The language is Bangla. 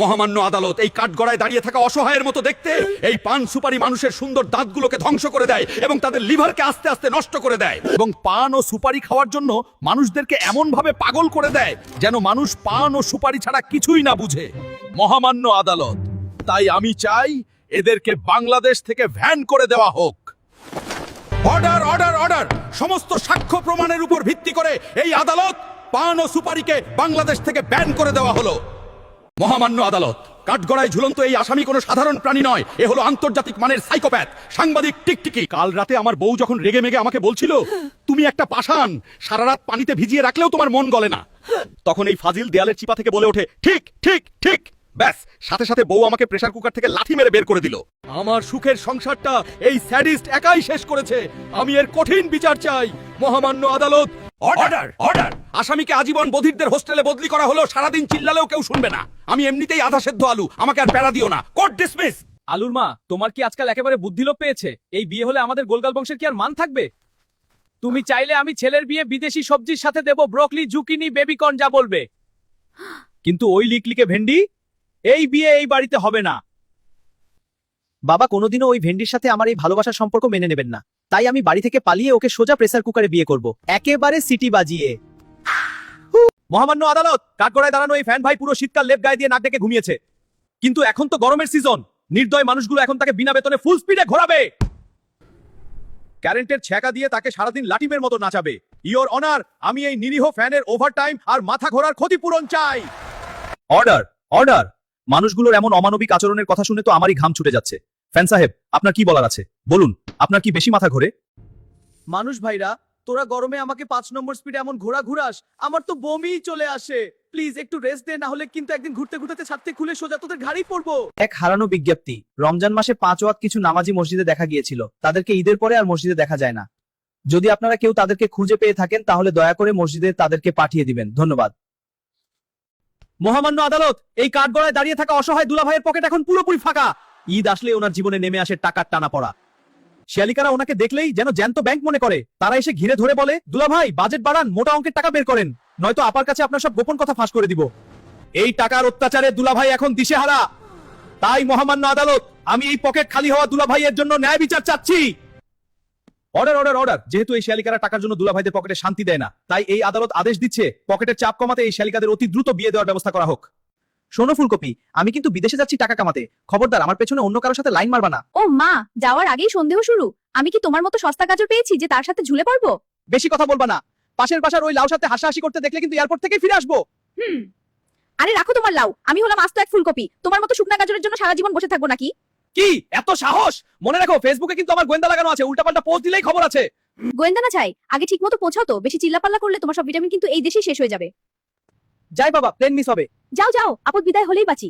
মহামান্য আদালত, এই কাঠগড়ায় দাঁড়িয়ে থাকা অসহায়ের মতো দেখতে এই পান সুপারি মানুষের সুন্দর দাঁতগুলোকে ধ্বংস করে দেয় এবং তাদের লিভারকে আস্তে আস্তে নষ্ট করে দেয়, এবং পান ও সুপারি খাওয়ার জন্য মানুষদেরকে এমন ভাবে পাগল করে দেয় যেন মানুষ পান ও সুপারি ছাড়া কিছুই না বুঝে। মহামান্য আদালত, তাই আমি চাই এদেরকে বাংলাদেশ থেকে ভ্যান করে দেওয়া হোক। Order, order, order! সমস্ত সাক্ষ্য প্রমাণের উপর ভিত্তি করে এই আদালত পান ও সুপারিকে বাংলাদেশ থেকে ব্যান করে দেওয়া হলো। মহামান্য আদালত, কাঠগড়ায় ঝুলন্ত এই আসামি কোনো সাধারণ প্রাণী নয়, এ হলো আন্তর্জাতিক মানের সাইকোপ্যাথ, সাংবাদিক টিকটিকি। কাল রাতে আমার বউ যখন রেগে মেগে আমাকে বলছিল তুমি একটা পাষাণ, সারা রাত পানিতে ভিজিয়ে রাখলেও তোমার মন গলে না, তখন এই ফাজিল দেয়ালের চিপা থেকে বলে ওঠে ঠিক ঠিক ঠিক। ব্যাস, সাথে সাথে বউ আমাকে প্রেসার কুকার থেকে লাথি মেরে বের করে দিল। আমার সুখের সংসারটা এই স্যাডিস্ট একাই শেষ করেছে। আমি এর কঠিন বিচার চাই। মহামান্য আদালত, অর্ডার, অর্ডার! আসামিকে আজীবন বধিরদের হোস্টেলে বদলি করা হলো। সারাদিন চিল্লালেও কেউ শুনবে না। আমি এমনিতেই আধা সেদ্ধ আলু, আমাকে আর প্যারা দিও না। Court dismiss. আলুর মা, তোমার কি আজকাল একেবারে বুদ্ধিলোপ পেয়েছে? এই বিয়ে হলে আমাদের গোলগাল বংশের কি আর মান থাকবে? তুমি চাইলে আমি ছেলের বিয়ে বিদেশি সবজির সাথে দেব, ব্রোকলি, জুকিনি, বেবিকর্ন, যা বলবে। কিন্তু ওই লিকলিকে ভেন্ডি, এই বিয়ে এই বাড়িতে হবে না। বাবা কোনোদিনও ওই ভেন্ডির সাথে আমার এই ভালোবাসার সম্পর্ক মেনে নেবেন না, তাই আমি বাড়ি থেকে পালিয়ে ওকে সোজা প্রেসার কুকারে বিয়ে করব, একেবারে সিটি বাজিয়ে। মহামান্য আদালত, কাঠগড়ায় দাঁড়ানো এই ফ্যান ভাই পুরো শীতকাল লেপ গায়ে দিয়ে নাক ডেকে ঘুমিয়েছে, কিন্তু এখন তো গরমের সিজন। নির্দয় মানুষগুলো এখন তাকে বিনা বেতনে ফুল স্পিডে ঘোরাবে, কারেন্টের ছ্যাঁকা দিয়ে তাকে সারাদিন লাটিমের মতো নাচাবে। ইওর অনার, আমি এই নিরীহ ফ্যানের ওভারটাইম আর মাথা ঘোরার ক্ষতিপূরণ চাই। Order, order! মানুষগুলোর এমন অমানবিক আচরণের কথা শুনে তো আমারই ঘাম ছুটে যাচ্ছে। ফ্যান সাহেব, আপনার কি বলার আছে বলুন? আপনার কি বেশি মাথা ঘোরে? মানুষ ভাইরা, তোরা গরমে আমাকে 5 নম্বর স্পিডে এমন ঘোরা ঘুরাস, আমার তো বমিই চলে আসে। প্লিজ একটু রেস্ট দে, না হলে কিন্তু একদিন ঘুরতে ঘুরতে ছাদতে খুলে সোজা তোদের ঘাড়েই পড়বো। এক হারানো বিজ্ঞপ্তি। রমজান মাসে 5 ওয়াক্ত কিছু নামাজি মসজিদে দেখা গিয়েছিল, তাদেরকে ঈদের পরে আর মসজিদে দেখা যায় না। যদি আপনারা কেউ তাদেরকে খুঁজে পেয়ে থাকেন তাহলে দয়া করে মসজিদে তাদেরকে পাঠিয়ে দিবেন, ধন্যবাদ। মহামান্য আদালত, এই কাঠগড়ায় দাঁড়িয়ে থাকা অসহায় দুলাভাইয়ের পকেট এখন পুরোপুরি ফাঁকা। ঈদ আসলে ওনার জীবনে নেমে আসে টাকার টানা পড়া। শিয়ালিকারা ওনাকে দেখলেই যেন জ্যান্ত ব্যাংক মনে করে। তারা এসে ঘিরে ধরে বলে, দুলাভাই বাজেট বাড়ান, মোটা অঙ্কের টাকা বের করেন, নয়তো আপার কাছে আপনার সব গোপন কথা ফাঁস করে দিব। এই টাকার অত্যাচারে দুলাভাই এখন দিশেহারা। তাই মহামান্য আদালত, আমি এই পকেট খালি হওয়া দুলাভাইয়ের জন্য ন্যায় বিচার চাচ্ছি। Order, order, order! যেহেতু এই শিয়ালিকারা টাকার জন্য দুলাভাইদের পকেটে শান্তি দেয় না, তাই এই আদালত আদেশ দিচ্ছে পকেটের চাপ কমাতে এই শিয়ালিকাদের অতি দ্রুত বিয়ে দেওয়ার ব্যবস্থা করা হোক। শোনো ফুলকপি, আমি কিন্তু বিদেশে যাচ্ছি টাকা কামাতে, খবরদার আমার পেছনে অন্য কারোর সাথে লাইন মারবা না। ও মা, যাওয়ার আগেই সন্দেহ শুরু। আমি কি তোমার মতো সস্তা গাজর পেয়েছি যে তার সাথে ঝুলে পড়বো? বেশি কথা বলবা না। পাশের বাসার ওই লাউর সাথে হাসাহাসি করতে দেখলে কিন্তু এয়ারপোর্ট থেকে ফিরে আসবো। আরে রাখো তোমার লাউ, আমি হলাম আস্ত এক ফুলকপি। তোমার মতো শুকনা গাজরের জন্য সারা জীবন বসে থাকবো নাকি? কি এত সাহস? মনে রাখো, ফেসবুকে কিন্তু আমার গোয়েন্দা লাগানো আছে, উল্টাপাল্টা পোস্ট দিলেই খবর আছে। গোয়েন্দা না চাই, আগে ঠিক মতো পৌঁছাও তো। বেশি চিল্লাপাল্লা করলে তোমার সব ভিটামিন কিন্তু এই দেশেই শেষ হয়ে যাবে। যাই বাবা, প্লেন মিস হবে। যাও যাও, আপদ বিদায় হলেই বাঁচি।